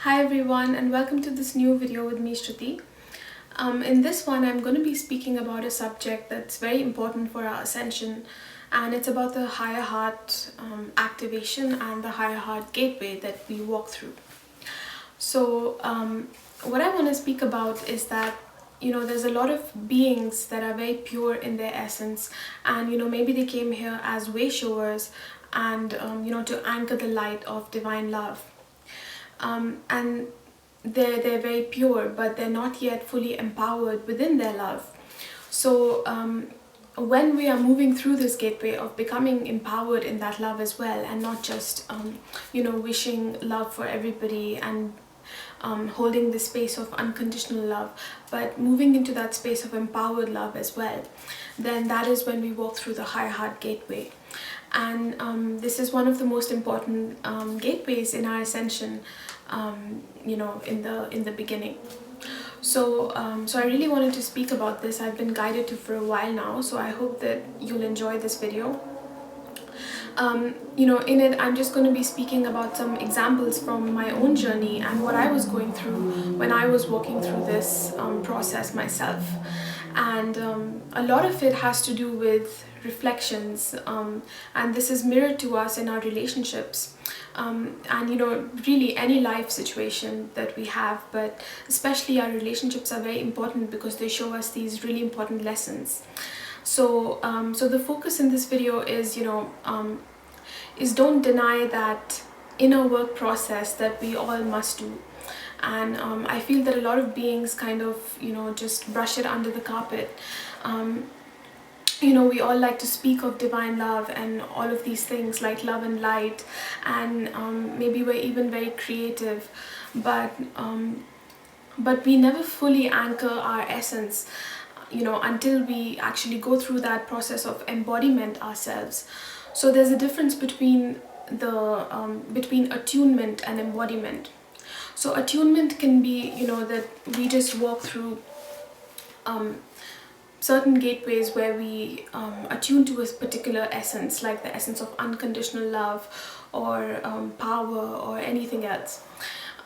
Hi everyone, and welcome to this new video with me, Shruti. In this one, I'm going to be speaking about a subject that's very important for our ascension, and it's about the higher heart activation and the higher heart gateway that we walk through. So what I want to speak about is that there's a lot of beings that are very pure in their essence, and maybe they came here as way showers and to anchor the light of divine love. And they're very pure, but they're not yet fully empowered within their love. So when we are moving through this gateway of becoming empowered in that love as well, and not just wishing love for everybody and holding the space of unconditional love, but moving into that space of empowered love as well, then that is when we walk through the higher heart gateway. And this is one of the most important gateways in our ascension, in the beginning. So I really wanted to speak about this. I've been guided to for a while now, so I hope that you'll enjoy this video. In it, I'm just going to be speaking about some examples from my own journey and what I was going through when I was walking through this process myself. And a lot of it has to do with reflections, and this is mirrored to us in our relationships, and really any life situation that we have, but especially our relationships are very important because they show us these really important lessons. So the focus in this video is don't deny that inner work process that we all must do. And I feel that a lot of beings kind of just brush it under the carpet. We all like to speak of divine love and all of these things like love and light, and maybe we're even very creative, but we never fully anchor our essence until we actually go through that process of embodiment ourselves. So there's a difference between between attunement and embodiment. So attunement can be that we just walk through certain gateways where we attune to a particular essence, like the essence of unconditional love or power or anything else,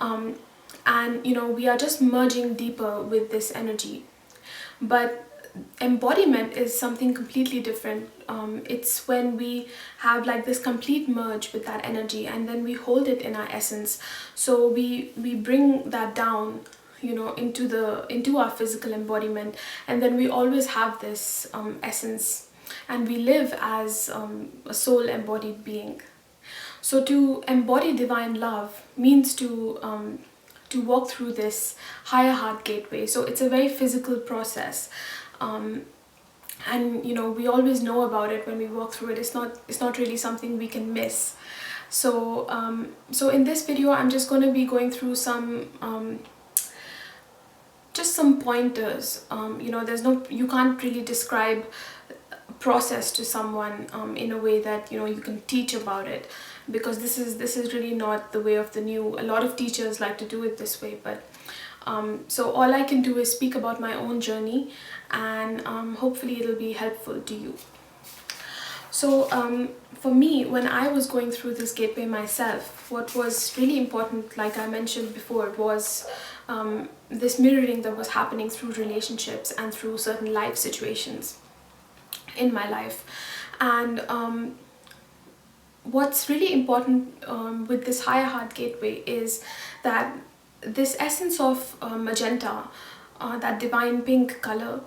and we are just merging deeper with this energy. But embodiment is something completely different. It's when we have like this complete merge with that energy, and then we hold it in our essence. So we bring that down into our physical embodiment, and then we always have this essence, and we live as a soul embodied being. So to embody divine love means to walk through this higher heart gateway. So it's a very physical process, and we always know about it when we walk through it. It's not really something we can miss. So in this video, I'm just going to be going through some just some pointers. You can't really describe process to someone in a way that you can teach about it, because this is really not the way of the new. A lot of teachers like to do it this way, but so all I can do is speak about my own journey, and hopefully it'll be helpful to you. So for me, when I was going through this gateway myself, what was really important, like I mentioned before, was this mirroring that was happening through relationships and through certain life situations in my life. And what's really important with this higher heart gateway is that this essence of magenta, that divine pink color,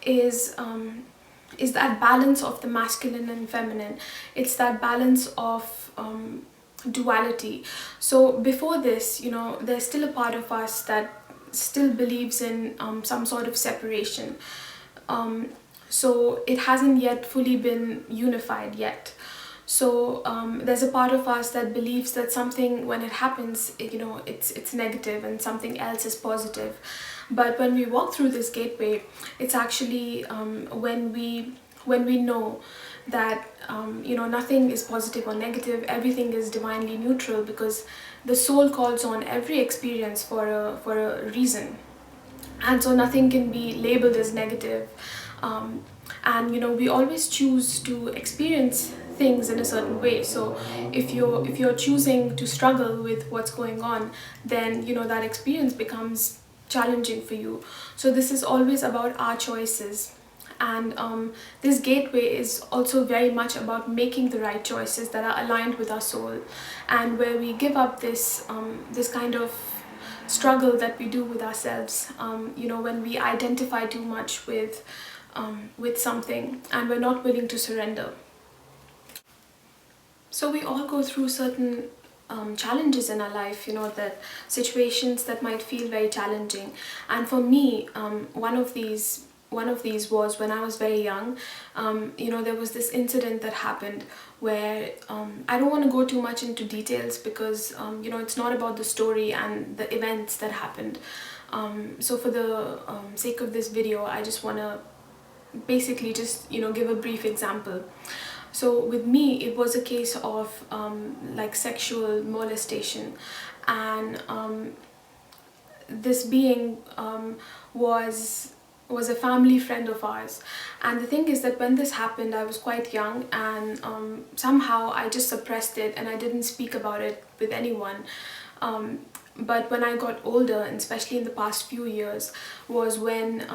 is that balance of the masculine and feminine. It's that balance of duality. So before this, there's still a part of us that still believes in some sort of separation. So it hasn't yet fully been unified yet. So there's a part of us that believes that something, when it happens, it's negative, and something else is positive. But when we walk through this gateway, it's actually when we know that nothing is positive or negative, everything is divinely neutral, because the soul calls on every experience for a reason, and so nothing can be labeled as negative. And we always choose to experience things in a certain way. So if you're choosing to struggle with what's going on, then that experience becomes challenging for you. So this is always about our choices. And this gateway is also very much about making the right choices that are aligned with our soul, and where we give up this kind of struggle that we do with ourselves, when we identify too much with something and we're not willing to surrender. So we all go through certain challenges in our life, that situations that might feel very challenging. And for me, one of these was when I was very young. There was this incident that happened where I don't want to go too much into details because it's not about the story and the events that happened. So for the sake of this video, I just want to basically just give a brief example. So with me, it was a case of like sexual molestation, and this being was a family friend of ours. And the thing is that when this happened, I was quite young, and somehow I just suppressed it and I didn't speak about it with anyone. But when I got older, and especially in the past few years, was when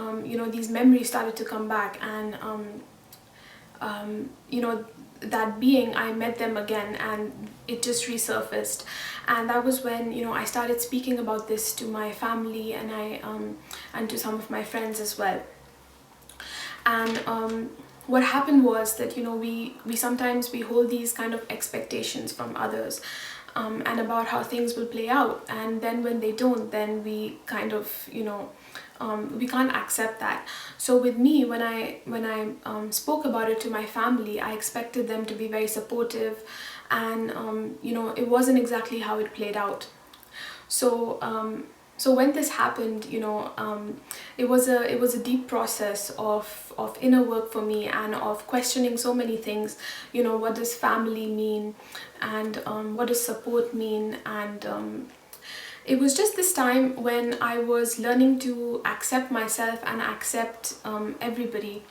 these memories started to come back. And that being, I met them again and it just resurfaced. And that was when I started speaking about this to my family, and and to some of my friends as well. And what happened was that we sometimes we hold these kind of expectations from others, and about how things will play out, and then when they don't, then we kind of we can't accept that. So with me, when I spoke about it to my family, I expected them to be very supportive, and it wasn't exactly how it played out. So so when this happened, it was a deep process of inner work for me, and of questioning so many things. What does family mean, and what does support mean? And it was just this time when I was learning to accept myself and accept everybody,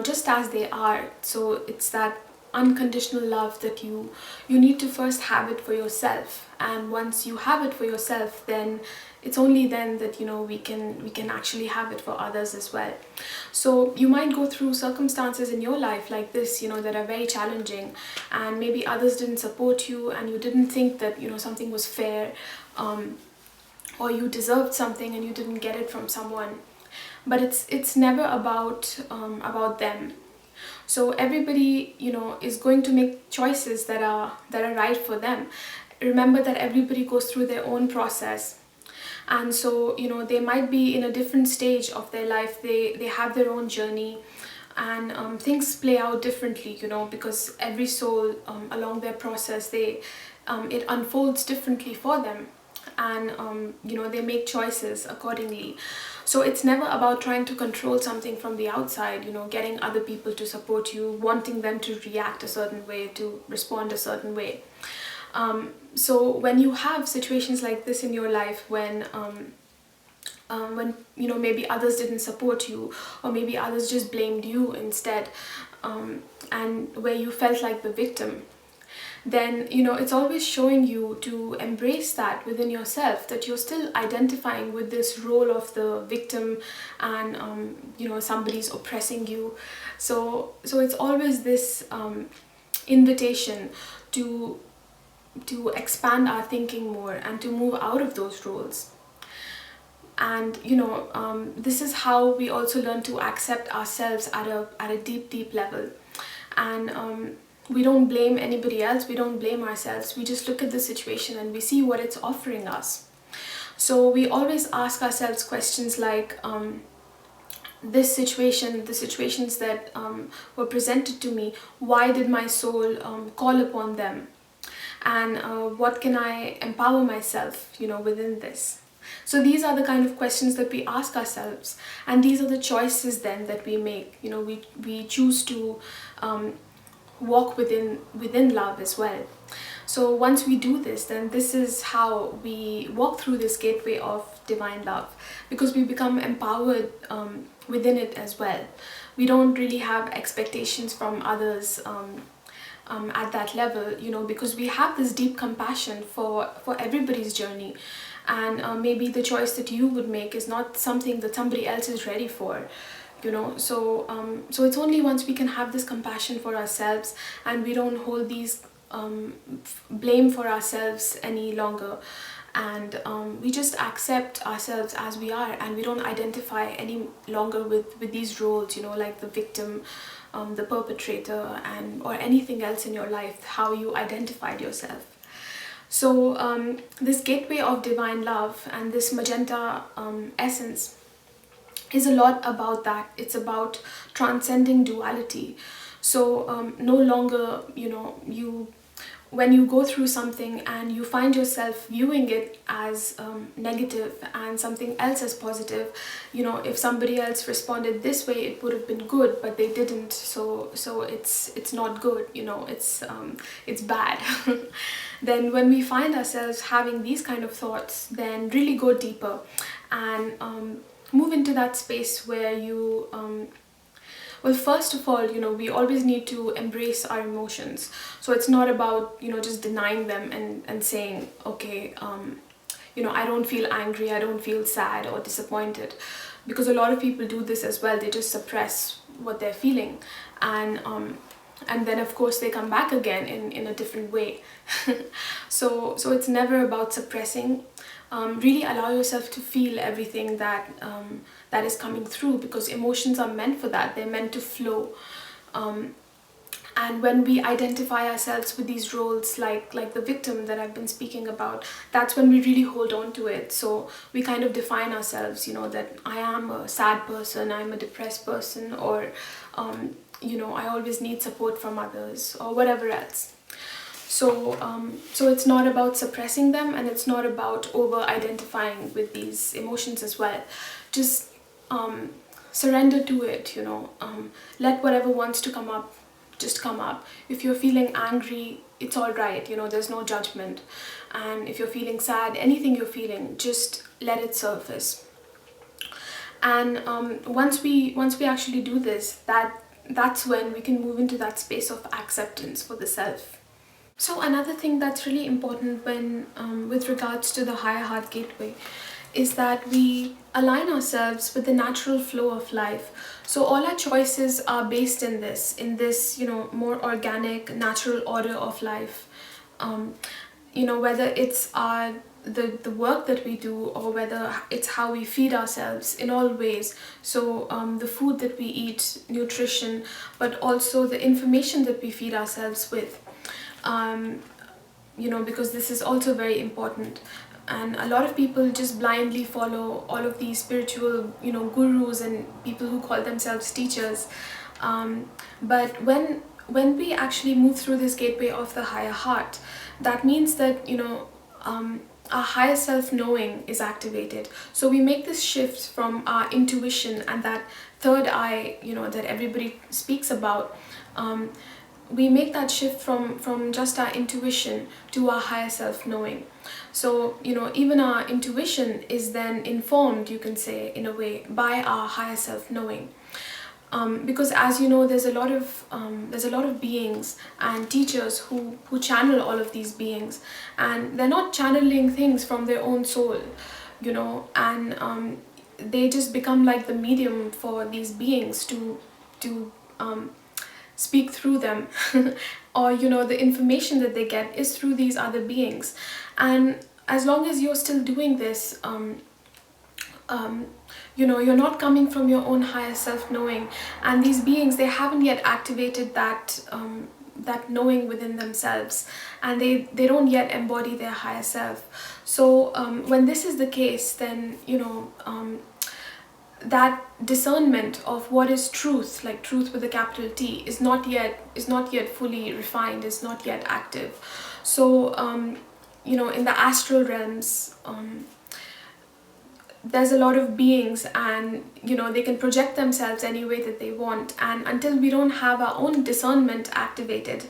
just as they are. So it's that unconditional love that you need to first have it for yourself, and once you have it for yourself, then it's only then that we can actually have it for others as well. So you might go through circumstances in your life like this, that are very challenging, and maybe others didn't support you, and you didn't think that something was fair, or you deserved something and you didn't get it from someone. But it's never about them. So everybody is going to make choices that are right for them. Remember that everybody goes through their own process, and so they might be in a different stage of their life. They have their own journey, and things play out differently, because every soul along their process, it unfolds differently for them, and they make choices accordingly. So it's never about trying to control something from the outside, getting other people to support you, wanting them to react a certain way, to respond a certain way. So when you have situations like this in your life, when maybe others didn't support you, or maybe others just blamed you instead, and where you felt like the victim, then it's always showing you to embrace that within yourself, that you're still identifying with this role of the victim, and somebody's oppressing you. So it's always this invitation to expand our thinking more, and to move out of those roles. And this is how we also learn to accept ourselves at a deep level. And we don't blame anybody else, we don't blame ourselves, we just look at the situation and we see what it's offering us. So we always ask ourselves questions like, the situations that were presented to me, why did my soul call upon them? And what can I empower myself within this? So these are the kind of questions that we ask ourselves, and these are the choices then that we make. We choose to walk within love as well. So once we do this, then this is how we walk through this gateway of divine love, because we become empowered within it as well. We don't really have expectations from others at that level, because we have this deep compassion for everybody's journey. And maybe the choice that you would make is not something that somebody else is ready for, so it's only once we can have this compassion for ourselves, and we don't hold these blame for ourselves any longer, and we just accept ourselves as we are, and we don't identify any longer with these roles, like the victim, the perpetrator, and or anything else in your life, how you identified yourself. So this gateway of divine love and this magenta essence is a lot about that. It's about transcending duality. So no longer, when you go through something and you find yourself viewing it as negative and something else as positive, if somebody else responded this way, it would have been good, but they didn't. So it's not good. It's bad. Then when we find ourselves having these kind of thoughts, then really go deeper and move into that space where you well, first of all, we always need to embrace our emotions. So it's not about, just denying them and saying, okay, I don't feel angry, I don't feel sad or disappointed. Because a lot of people do this as well. They just suppress what they're feeling. And then, of course, they come back again in a different way. So it's never about suppressing. Really allow yourself to feel everything that is coming through, because emotions are meant for that. They're meant to flow. And when we identify ourselves with these roles, like the victim that I've been speaking about, that's when we really hold on to it. So we kind of define ourselves, that I am a sad person, I'm a depressed person, or I always need support from others, or whatever else. So it's not about suppressing them, and it's not about over-identifying with these emotions as well. Just surrender to it, let whatever wants to come up just come up. If you're feeling angry, it's all right, there's no judgment. And if you're feeling sad, anything you're feeling, just let it surface. And once we actually do this, that's when we can move into that space of acceptance for the self. So another thing that's really important when with regards to the higher heart gateway is that we align ourselves with the natural flow of life. So all our choices are based in this more organic, natural order of life. Whether it's the work that we do, or whether it's how we feed ourselves, in all ways. So the food that we eat, nutrition, but also the information that we feed ourselves with. Because this is also very important. And a lot of people just blindly follow all of these spiritual, gurus and people who call themselves teachers. But when we actually move through this gateway of the higher heart, that means that, our higher self-knowing is activated. So we make this shift from our intuition and that third eye, that everybody speaks about. We make that shift from just our intuition to our higher self-knowing. So, even our intuition is then informed, you can say, in a way, by our higher self-knowing. Because as you know, there's a lot of beings and teachers who channel all of these beings, and they're not channeling things from their own soul, and they just become like the medium for these beings to speak through them. Or the information that they get is through these other beings. And as long as you're still doing this, you're not coming from your own higher self-knowing, and these beings, they haven't yet activated that knowing within themselves, and they don't yet embody their higher self. So when this is the case, then that discernment of what is truth, like truth with a capital T, is not yet fully refined, is not yet active. So in the astral realms, there's a lot of beings, and they can project themselves any way that they want, and until we don't have our own discernment activated,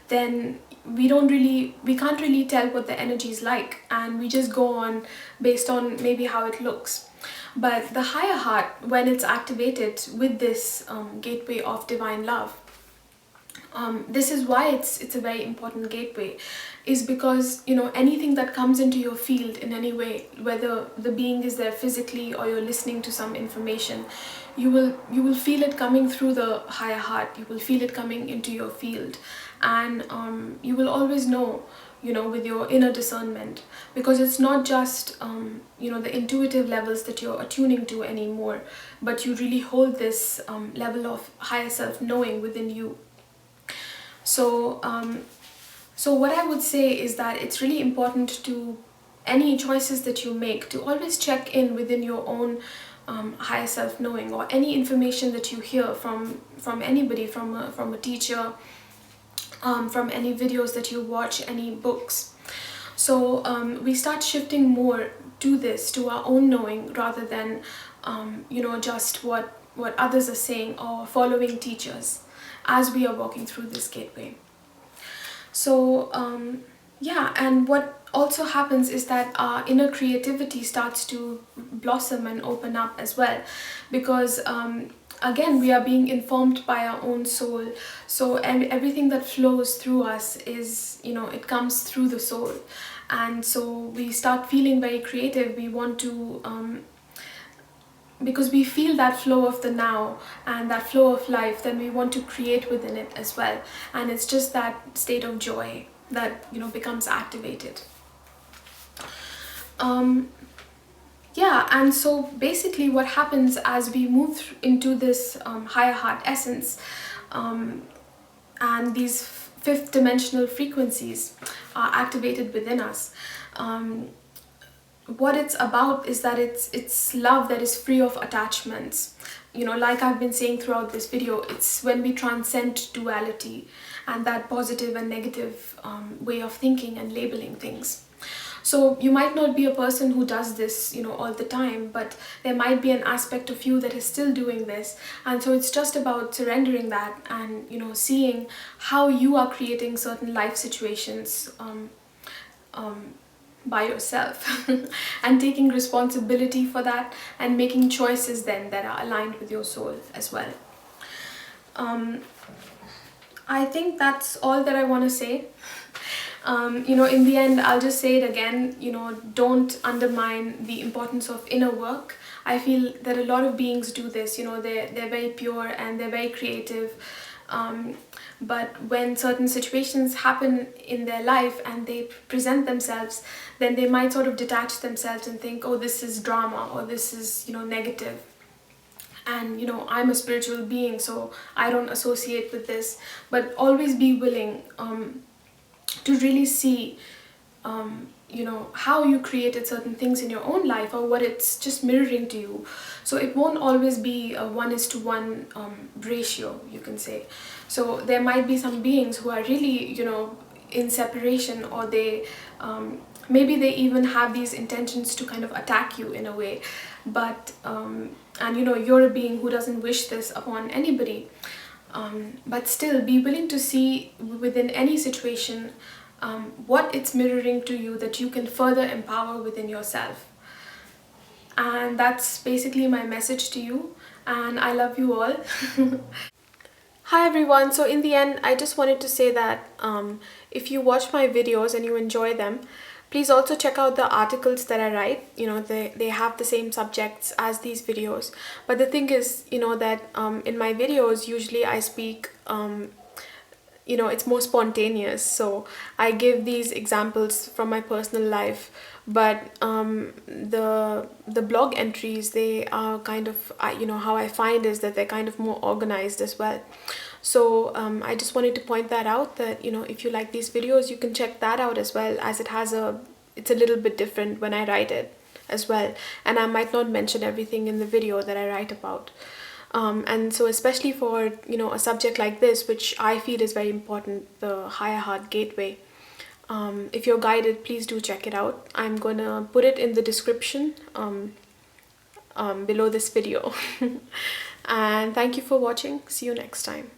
then we can't really tell what the energy is like, and we just go on based on maybe how it looks. But the higher heart, when it's activated with this gateway of divine love, This is why it's a very important gateway, is because, you know, anything that comes into your field in any way, whether the being is there physically or you're listening to some information, you will feel it coming through the higher heart. You will feel it coming into your field, and you will always know, you know, with your inner discernment, because it's not just you know, the intuitive levels that you're attuning to anymore, but you really hold this level of higher self knowing within you. So so what I would say is that it's really important to, any choices that you make, to always check in within your own higher self knowing, or any information that you hear from anybody, from a teacher, from any videos that you watch, any books. So we start shifting more to this, to our own knowing, rather than you know, just what others are saying or following teachers, as we are walking through this gateway. So yeah, and what also happens is that our inner creativity starts to blossom and open up as well, because again, we are being informed by our own soul. So, and everything that flows through us is, you know, it comes through the soul. And so we start feeling very creative. We want to because we feel that flow of the now and that flow of life, then we want to create within it as well. And it's just that state of joy that, you know, becomes activated. Yeah, and so basically what happens as we move into this higher heart essence, and these fifth dimensional frequencies are activated within us, what it's about is that it's love that is free of attachments. You know, like I've been saying throughout this video, it's when we transcend duality and that positive and negative way of thinking and labeling things. So you might not be a person who does this, you know, all the time, but there might be an aspect of you that is still doing this. And so it's just about surrendering that and, you know, seeing how you are creating certain life situations by yourself and taking responsibility for that and making choices then that are aligned with your soul as well. I think that's all that I want to say. You know, in the end, I'll just say it again, you know, don't undermine the importance of inner work. I feel that a lot of beings do this, you know, they're very pure and they're very creative. But when certain situations happen in their life and they present themselves, then they might sort of detach themselves and think, oh, this is drama, or this is, you know, negative. And, you know, I'm a spiritual being, so I don't associate with this. But always be willing to really see, you know, how you created certain things in your own life, or what it's just mirroring to you. So it won't always be a 1:1 ratio, you can say. So there might be some beings who are really, you know, in separation, or they maybe they even have these intentions to kind of attack you in a way. But and, you know, you're a being who doesn't wish this upon anybody. But still be willing to see within any situation what it's mirroring to you, that you can further empower within yourself. And that's basically my message to you, and I love you all. Hi everyone, so in the end I just wanted to say that if you watch my videos and you enjoy them, please also check out the articles that I write. You know, they have the same subjects as these videos. But the thing is, you know, that in my videos, usually I speak, you know, it's more spontaneous. So I give these examples from my personal life. But the blog entries, they are kind of, you know, how I find is that they're kind of more organized as well. So I just wanted to point that out, that, you know, if you like these videos, you can check that out as well, as it's a little bit different when I write it as well. And I might not mention everything in the video that I write about. And so especially for, you know, a subject like this, which I feel is very important, the higher heart gateway, if you're guided, please do check it out. I'm gonna put it in the description below this video. And thank you for watching. See you next time.